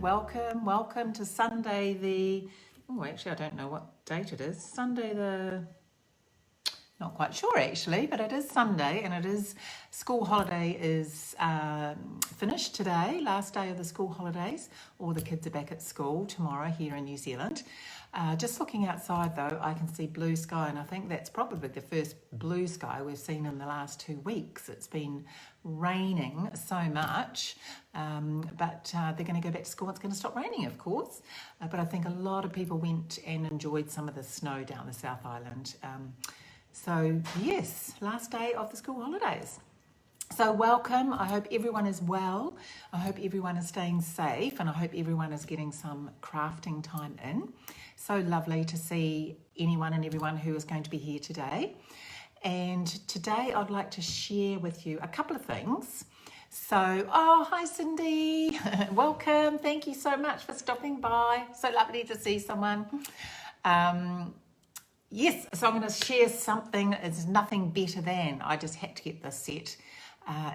welcome to Sunday actually I don't know what date it is. Sunday not quite sure actually, but it is Sunday and it is school holiday is finished today, last day of the school holidays. All the kids are back at school tomorrow here in New Zealand. Just looking outside though, I can see blue sky, and I think that's probably the first blue sky we've seen in the last 2 weeks. It's been raining so much, but they're going to go back to school. It's going to stop raining, of course, but I think a lot of people went and enjoyed some of the snow down the South Island. So yes, last day of the school holidays. So welcome. I hope everyone is well. I hope everyone is staying safe, and I hope everyone is getting some crafting time in. So lovely to see anyone and everyone who is going to be here today. And today I'd like to share with you a couple of things. So, hi Cindy, welcome. Thank you so much for stopping by. So lovely to see someone. Yes, so I'm going to share something. It's nothing better than, I just had to get this set.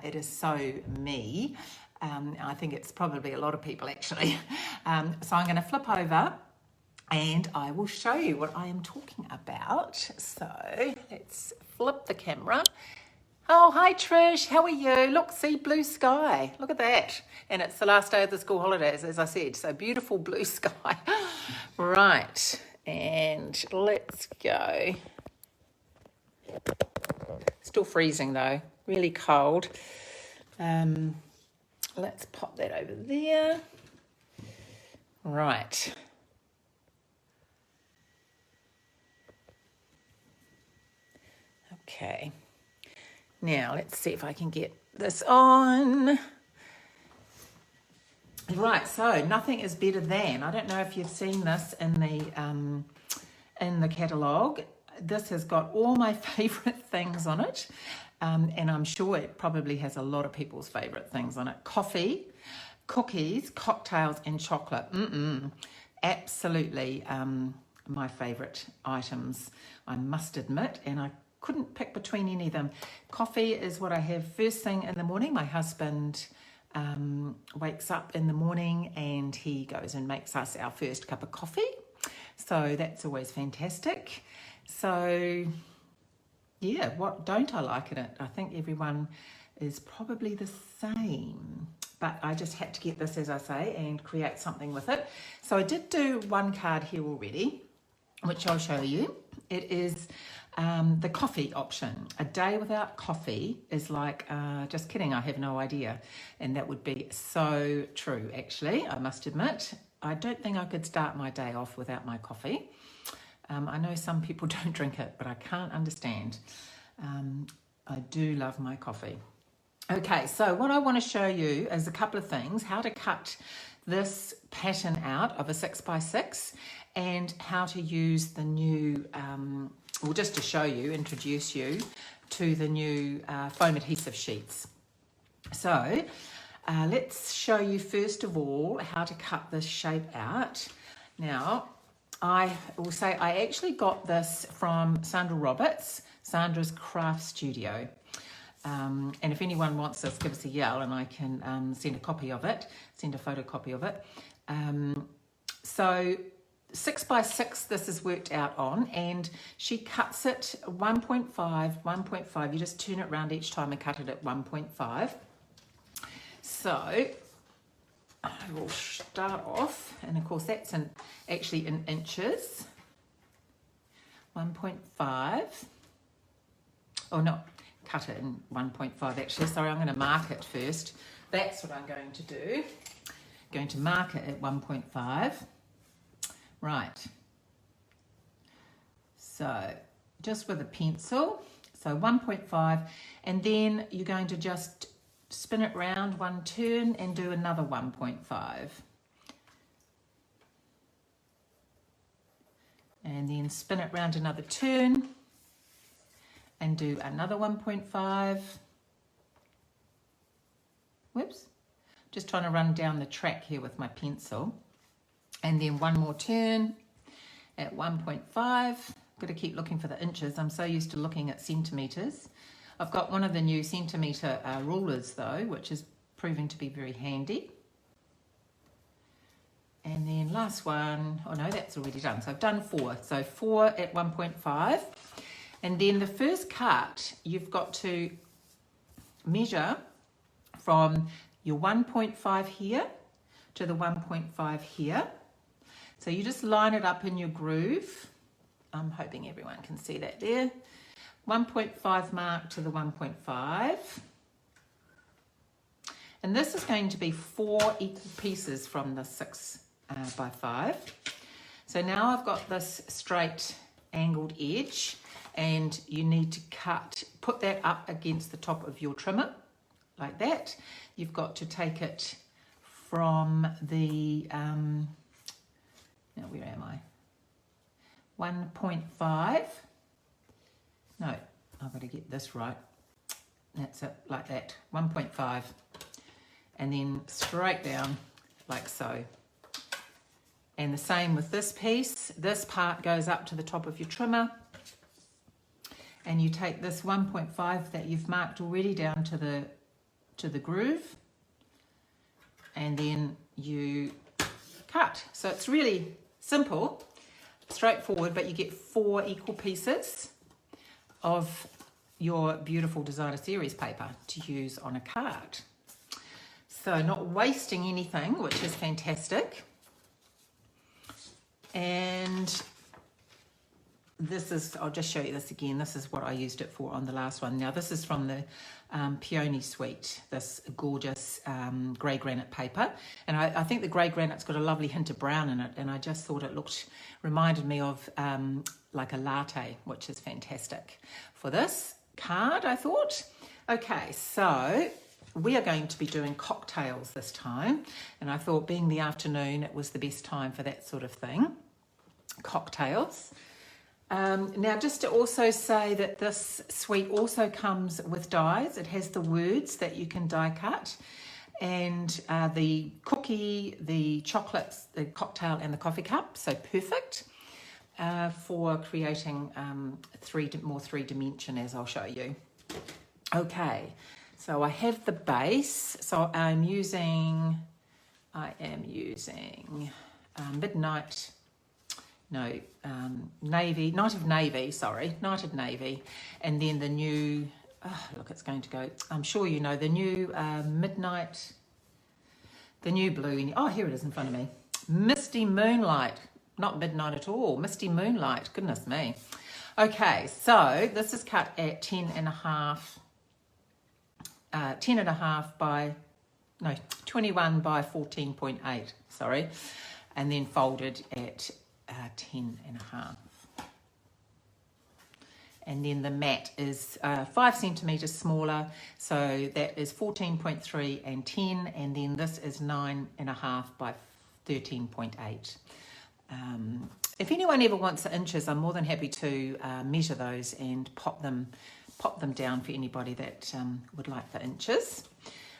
It is so me. I think it's probably a lot of people actually. So I'm going to flip over and I will show you what I am talking about. So let's flip the camera. Oh, hi Trish, how are you? Look, see, blue sky. Look at that. And it's the last day of the school holidays, as I said. So beautiful blue sky. Right, and let's go. Still freezing though, really cold. Let's pop that over there. Right. Okay. Now let's see if I can get this on. Right, so nothing is better than. I don't know if you've seen this in the catalogue. This has got all my favourite things on it, and I'm sure it probably has a lot of people's favourite things on it. Coffee, cookies, cocktails and chocolate. Absolutely my favourite items, I must admit, and I couldn't pick between any of them. Coffee is what I have first thing in the morning. My husband wakes up in the morning and he goes and makes us our first cup of coffee. So that's always fantastic. So yeah, what don't I like in it? I think everyone is probably the same, but I just had to get this, as I say, and create something with it. So I did do one card here already, which I'll show you. It is the coffee option. A day without coffee is like, just kidding, I have no idea. And that would be so true, actually, I must admit. I don't think I could start my day off without my coffee. I know some people don't drink it, but I can't understand. I do love my coffee. Okay, so what I want to show you is a couple of things, how to cut this pattern out of a 6x6 and how to use the new, well, just to show you, introduce you to the new foam adhesive sheets. So let's show you first of all how to cut this shape out. Now, I will say I actually got this from Sandra Roberts, Sandra's Craft Studio. And if anyone wants this, give us a yell and I can send a copy of it, send a photocopy of it. So 6x6 this is worked out on, and she cuts it 1.5. You just turn it around each time and cut it at 1.5. So I will start off, and of course that's actually in inches. 1.5. Oh no, cut it in 1.5 actually. Sorry, I'm going to mark it first. That's what I'm going to do. Going to mark it at 1.5. Right. So just with a pencil. So 1.5, and then you're going to just spin it round one turn and do another 1.5. And then spin it round another turn and do another 1.5. Whoops. Just trying to run down the track here with my pencil. And then one more turn at 1.5. Got to keep looking for the inches. I'm so used to looking at centimetres. I've got one of the new centimetre rulers though, which is proving to be very handy. last one, oh no, that's already done. So I've done 4. So 4 at 1.5. And then the first cut, you've got to measure from your 1.5 here to the 1.5 here. So you just line it up in your groove. I'm hoping everyone can see that there. 1.5 mark to the 1.5. And this is going to be 4 equal pieces from the 6 by 5. So now I've got this straight angled edge, and you need to put that up against the top of your trimmer, like that. You've got to take it from the, now where am I? 1.5. No, I've got to get this right. That's it, like that, 1.5. And then straight down, like so. And the same with this piece. This part goes up to the top of your trimmer. And you take this 1.5 that you've marked already down to the groove. And then you cut. So it's really simple, straightforward, but you get 4 equal pieces of your beautiful designer series paper to use on a card. So not wasting anything, which is fantastic. And this is, I'll just show you this again. This is what I used it for on the last one. Now this is from the Peony Suite, this gorgeous grey granite paper. And I think the grey granite's got a lovely hint of brown in it. And I just thought it reminded me of like a latte, which is fantastic for this card, I thought. Okay, so we are going to be doing cocktails this time. And I thought being the afternoon, it was the best time for that sort of thing. Cocktails. Now, just to also say that this suite also comes with dies. It has the words that you can die cut, and the cookie, the chocolates, the cocktail, and the coffee cup. So perfect for creating more 3 dimension, as I'll show you. Okay, so I have the base. So I am using Midnight. No, Navy, Night of Navy, and then the new, look, it's going to go, I'm sure you know, the new Midnight, the new blue, oh, here it is in front of me, Misty Moonlight, not Midnight at all, Misty Moonlight, goodness me. Okay, so this is cut at 21 by 14.8, sorry, and then folded at 10.5. And then the mat is 5 centimeters smaller, so that is 14.3 and 10, and then this is 9.5 by 13.8. If anyone ever wants the inches, I'm more than happy to measure those and pop them down for anybody that would like the inches.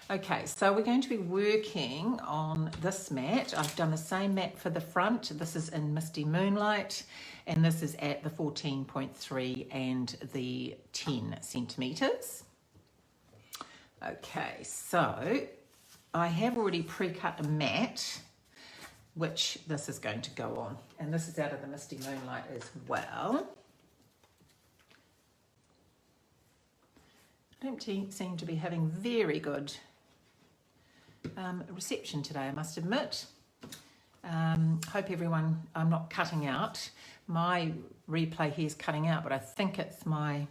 Okay, so we're going to be working on this mat. I've done the same mat for the front. This is in Misty Moonlight, and this is at the 14.3 and the 10 centimeters. Okay, so I have already pre-cut a mat, which this is going to go on. And this is out of the Misty Moonlight as well. I don't seem to be having very good reception today, I must admit. Hope everyone, I'm not cutting out. My replay here is cutting out, but I think it's my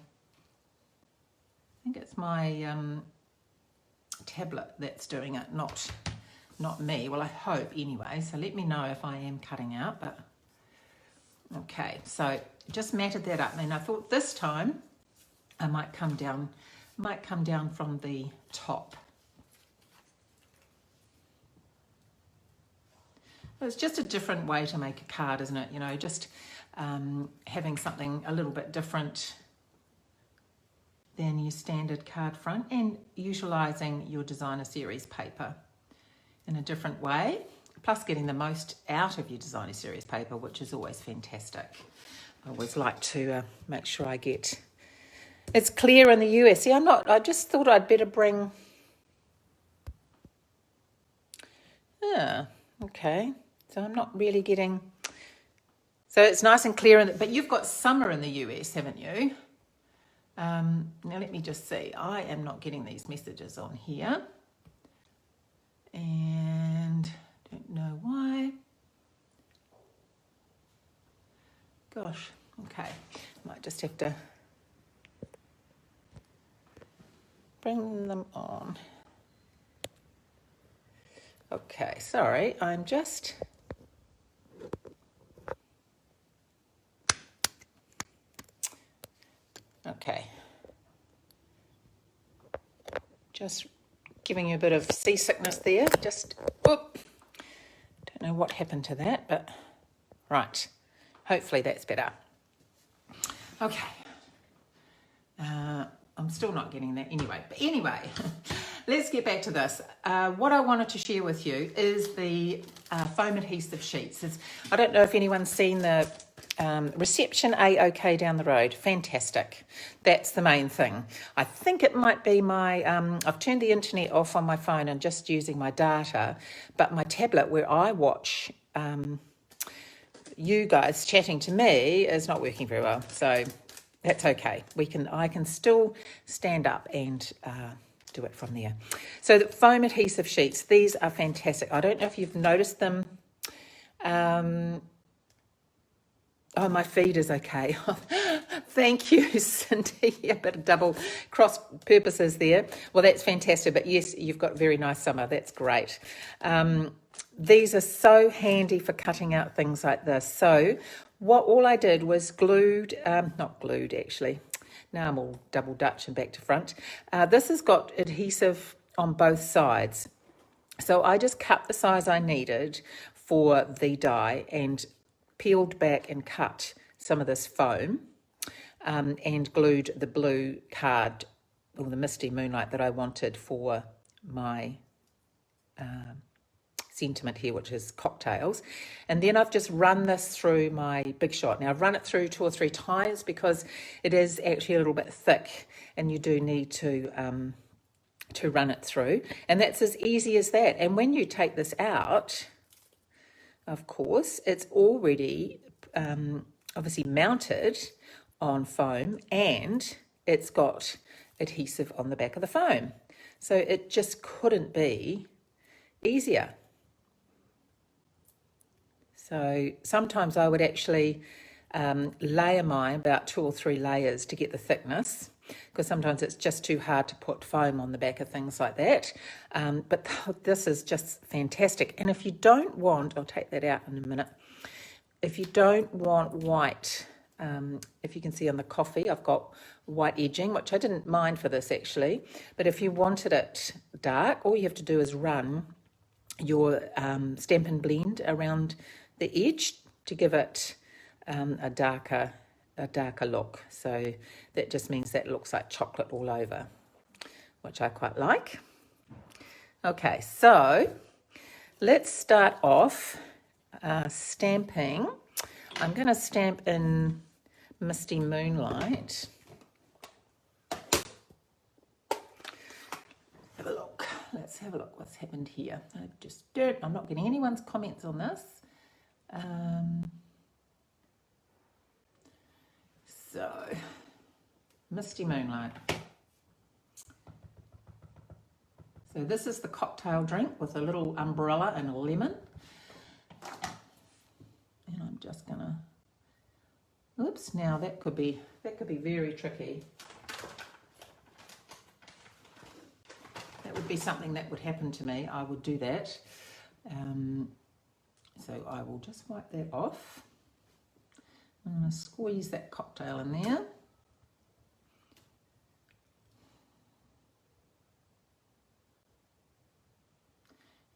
tablet that's doing it, not me. Well, I hope anyway. So let me know if I am cutting out. But okay, so just matted that up, and I thought this time I might come down from the top. It's just a different way to make a card, isn't it? You know, just having something a little bit different than your standard card front, and utilising your designer series paper in a different way, plus getting the most out of your designer series paper, which is always fantastic. I always like to make sure I get it's clear in the US. See, I just thought I'd better bring, okay. So I'm not really getting... So it's nice and clear, but you've got summer in the US, haven't you? Now let me just see. I am not getting these messages on here. And don't know why. Gosh, okay. Might just have to bring them on. Okay, sorry, I'm just... Okay. Just giving you a bit of seasickness there. Just, whoop. Don't know what happened to that, but right. Hopefully that's better. Okay. I'm still not getting that anyway. But anyway, let's get back to this. What I wanted to share with you is the foam adhesive sheets. I don't know if anyone's seen the reception A-OK down the road. Fantastic. That's the main thing. I think it might be my, I've turned the internet off on my phone and just using my data, but my tablet where I watch you guys chatting to me is not working very well. So that's okay. I can still stand up and do it from there. So the foam adhesive sheets, these are fantastic. I don't know if you've noticed them. Oh, my feed is okay. Thank you, Cindy. A bit of double cross purposes there. Well, that's fantastic. But yes, you've got very nice summer. That's great. These are so handy for cutting out things like this. So all I did was not glued actually. Now I'm all double Dutch and back to front. This has got adhesive on both sides. So I just cut the size I needed for the die and peeled back and cut some of this foam and glued the blue card or the Misty Moonlight that I wanted for my sentiment here, which is cocktails. And then I've just run this through my Big Shot. Now I've run it through 2 or 3 times because it is actually a little bit thick and you do need to run it through. And that's as easy as that. And when you take this out, of course, it's already obviously mounted on foam and it's got adhesive on the back of the foam. So it just couldn't be easier. So sometimes I would actually layer mine about 2 or 3 layers to get the thickness, because sometimes it's just too hard to put foam on the back of things like that. But this is just fantastic. And if you don't want, I'll take that out in a minute. If you don't want white, if you can see on the coffee, I've got white edging, which I didn't mind for this actually. But if you wanted it dark, all you have to do is run your Stampin' Blend around the edge to give it a darker look. So that just means that it looks like chocolate all over, which I quite like. Okay, so let's start off stamping. I'm going to stamp in Misty Moonlight. Have a look. Let's have a look what's happened here. I'm not getting anyone's comments on this. So, Misty Moonlight. So this is the cocktail drink with a little umbrella and a lemon. And I'm just gonna, oops, now that could be very tricky. That would be something that would happen to me. I would do that. So I will just wipe that off. I'm going to squeeze that cocktail in there.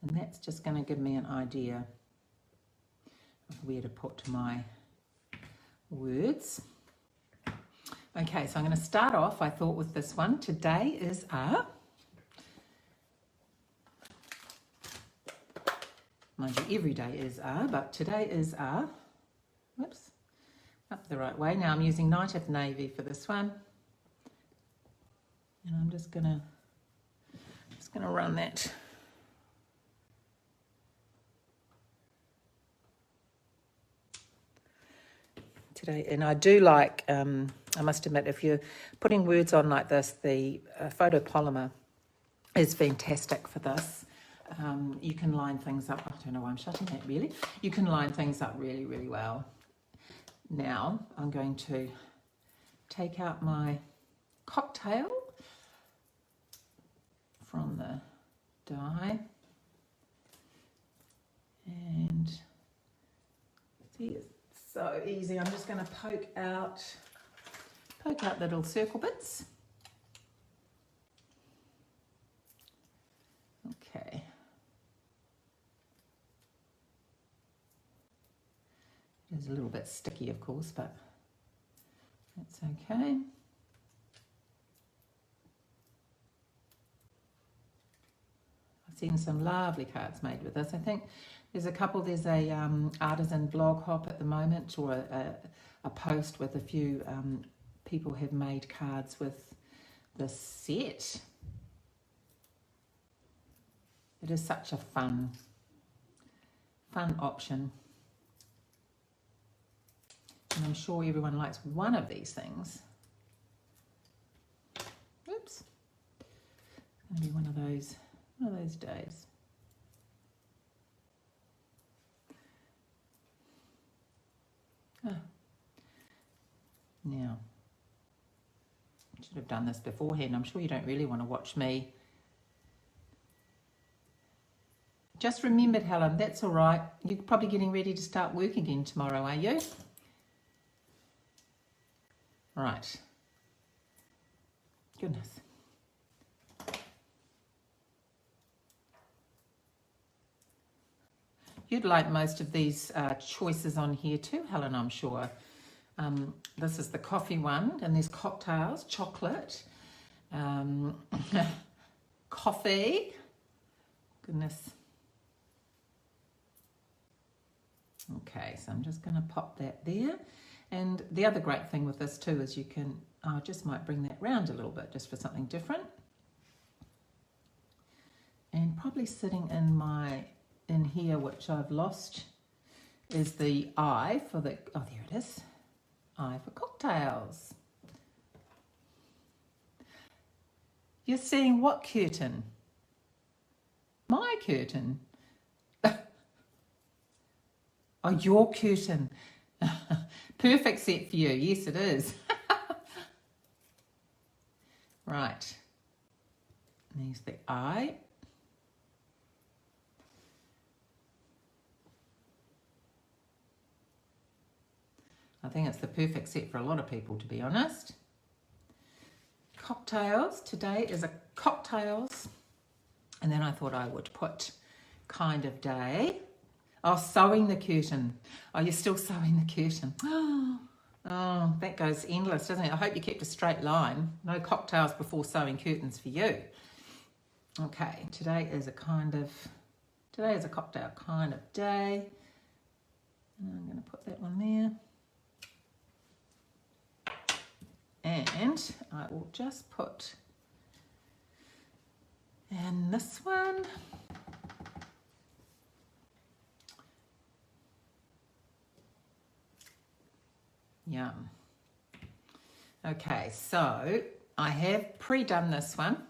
And that's just going to give me an idea of where to put my words. Okay, so I'm going to start off, I thought, with this one. Today is a... Mind you, every day is a, but today is a... Whoops. Up the right way. Now I'm using Night of Navy for this one. And I'm just gonna run that today. And I do like, I must admit, if you're putting words on like this, the photopolymer is fantastic for this. You can line things up. I don't know why I'm shutting that, really. You can line things up really, really well. Now I'm going to take out my cocktail from the die, and see, it's so easy. I'm just going to poke out little circle bits. Okay. It is a little bit sticky, of course, but that's okay. I've seen some lovely cards made with this. I think there's a couple. There's a artisan blog hop at the moment, or a post with a few people have made cards with this set. It is such a fun option. And I'm sure everyone likes one of these things. Oops. It's going to be one of those days. Oh. Now, I should have done this beforehand. I'm sure you don't really want to watch me. Just remembered, Helen, that's all right. You're probably getting ready to start work again tomorrow, are you? Right. Goodness. You'd like most of these choices on here too, Helen, I'm sure. This is the coffee one, and there's cocktails, chocolate, coffee. Goodness. Okay, so I'm just going to pop that there. And the other great thing with this too is you can, I just might bring that round a little bit just for something different. And probably sitting in here, which I've lost, is the eye for the, oh, there it is, eye for cocktails. You're seeing what curtain? My curtain. Oh, your curtain. Perfect set for you. Yes, it is. Right. There's the eye. I think it's the perfect set for a lot of people, to be honest. Cocktails. Today is a cocktails. And then I thought I would put kind of day. Oh, sewing the curtain. Oh, you're still sewing the curtain. Oh, that goes endless, doesn't it? I hope you kept a straight line. No cocktails before sewing curtains for you. Okay, today is a cocktail kind of day. And I'm going to put that one there. And I will just put in this one. Yum. Okay, so I have pre-done this one.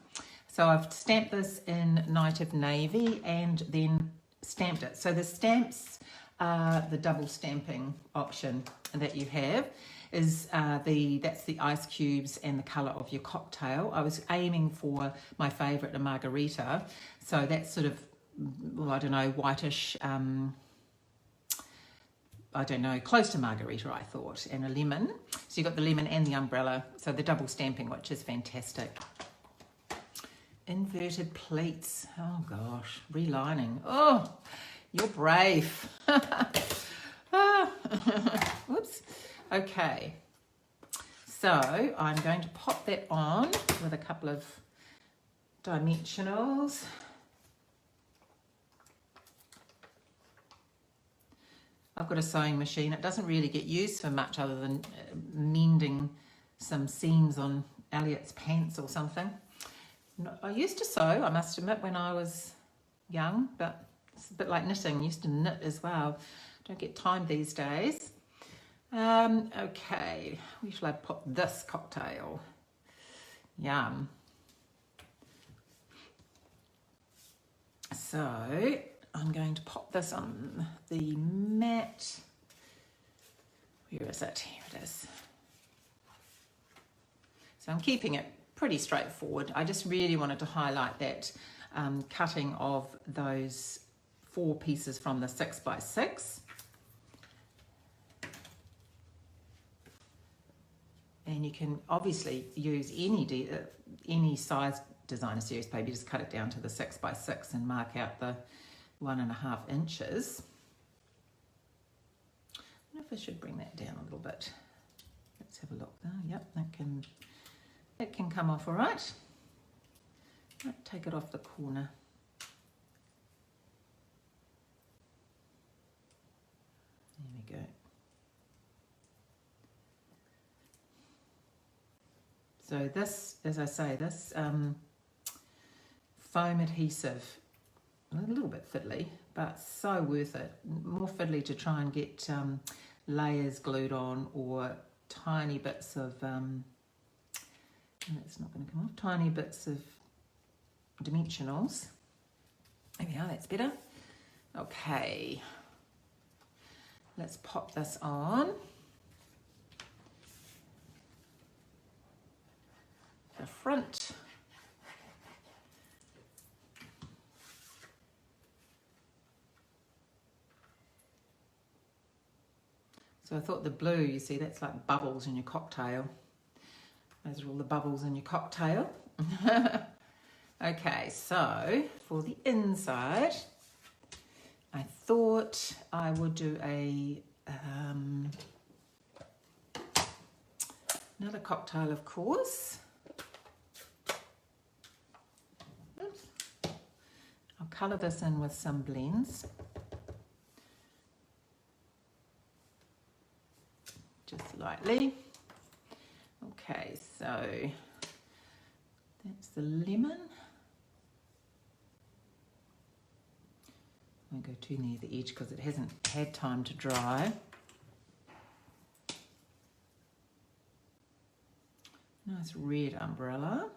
So I've stamped this in Night of Navy and then stamped it. So the stamps, the double stamping option that you have is that's the ice cubes and the colour of your cocktail. I was aiming for my favourite, a margarita. So that's sort of, well, I don't know, whitish, I don't know, close to margarita, I thought, and a lemon. So you've got the lemon and the umbrella, so the double stamping, which is fantastic. Inverted pleats. Oh, gosh. Relining. Oh, you're brave. Whoops. Okay. So I'm going to pop that on with a couple of dimensionals. I've got a sewing machine. It doesn't really get used for much other than mending some seams on Elliot's pants or something. I used to sew, I must admit, when I was young, but it's a bit like knitting. I used to knit as well. Don't get time these days. Okay, where shall I put this cocktail? Yum. So I'm going to pop this on the mat. Where is it? Here it is. So I'm keeping it pretty straightforward. I just really wanted to highlight that cutting of those 4 pieces from the 6x6. And you can obviously use any size designer series paper. You just cut it down to the 6x6 and mark out the 1.5 inches. I wonder if I should bring that down a little bit. Let's have a look there. Yep, that can come off all right. Right, take it off the corner. There we go. So this, as I say, this foam adhesive, a little bit fiddly, but so worth it. More fiddly to try and get layers glued on, or tiny bits of, it's not going to come off, tiny bits of dimensionals. There we are, that's better. Okay, let's pop this on. The front. So I thought the blue, you see, that's like bubbles in your cocktail. Those are all the bubbles in your cocktail. Okay, so for the inside, I thought I would do another cocktail, of course. Oops. I'll colour this in with some blends. Just lightly. Okay, so that's the lemon. I won't go too near the edge because it hasn't had time to dry. Nice red umbrella.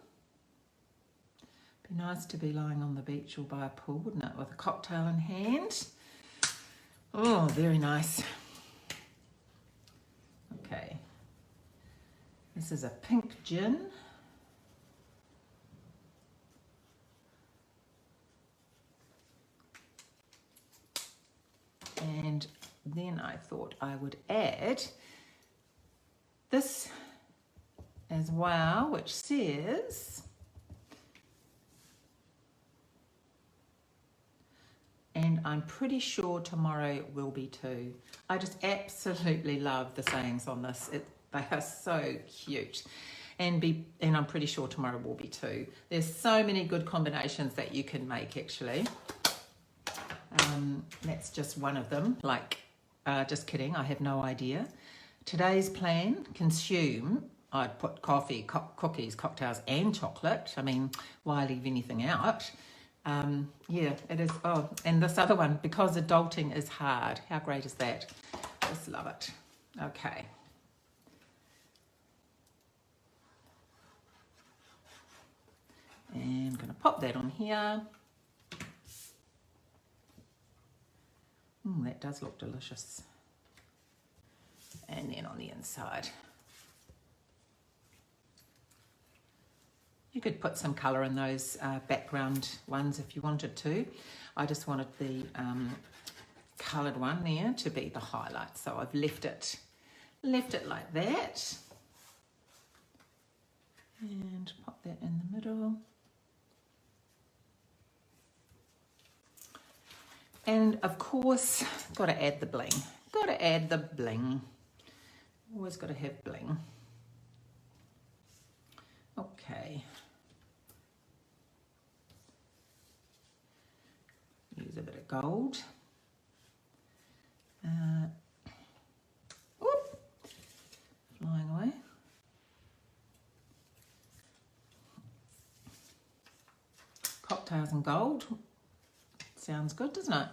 Be nice to be lying on the beach or by a pool, wouldn't it, with a cocktail in hand? Oh, very nice. Okay. This is a pink gin. And then I thought I would add this as well, which says, and I'm pretty sure tomorrow will be too. I just absolutely love the sayings on this. They are so cute. And I'm pretty sure tomorrow will be too. There's so many good combinations that you can make, actually. That's just one of them. Like, just kidding, I have no idea. Today's plan, consume. I'd put coffee, cookies, cocktails, and chocolate. I mean, why leave anything out? Yeah, it is. Oh, and this other one, because adulting is hard. How great is that? Just love it. Okay. And I'm going to pop that on here. That does look delicious. And then on the inside. You could put some colour in those background ones if you wanted to. I just wanted the coloured one there to be the highlight, so I've left it like that. And pop that in the middle. And of course, got to add the bling. Got to add the bling. Always got to have bling. Okay. Use a bit of gold. Whoop, flying away. Cocktails and gold. Sounds good, doesn't it?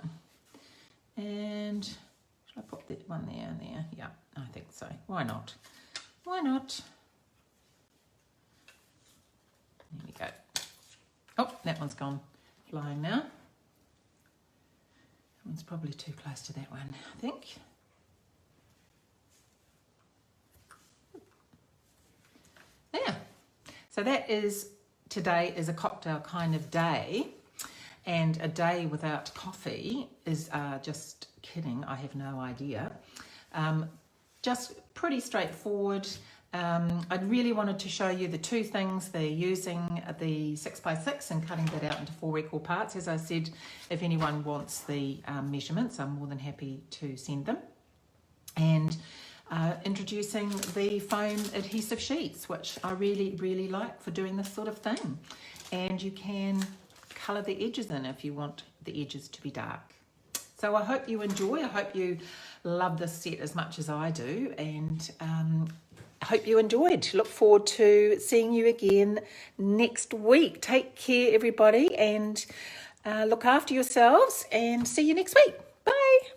And should I put that one there and there? Yeah, I think so. Why not? Why not? There we go. Oh, that one's gone flying now. That one's probably too close to that one, I think. There. So that is, today is a cocktail kind of day, and a day without coffee is just kidding. I have no idea. Just pretty straightforward. I really wanted to show you the two things. They're using the 6x6 and cutting that out into 4 equal parts. As I said, if anyone wants the measurements, I'm more than happy to send them. And introducing the foam adhesive sheets, which I really, really like for doing this sort of thing. And you can colour the edges in if you want the edges to be dark. So I hope you enjoy. I hope you love this set as much as I do, and I hope you enjoyed. Look forward to seeing you again next week. Take care, everybody, and look after yourselves, and see you next week. Bye.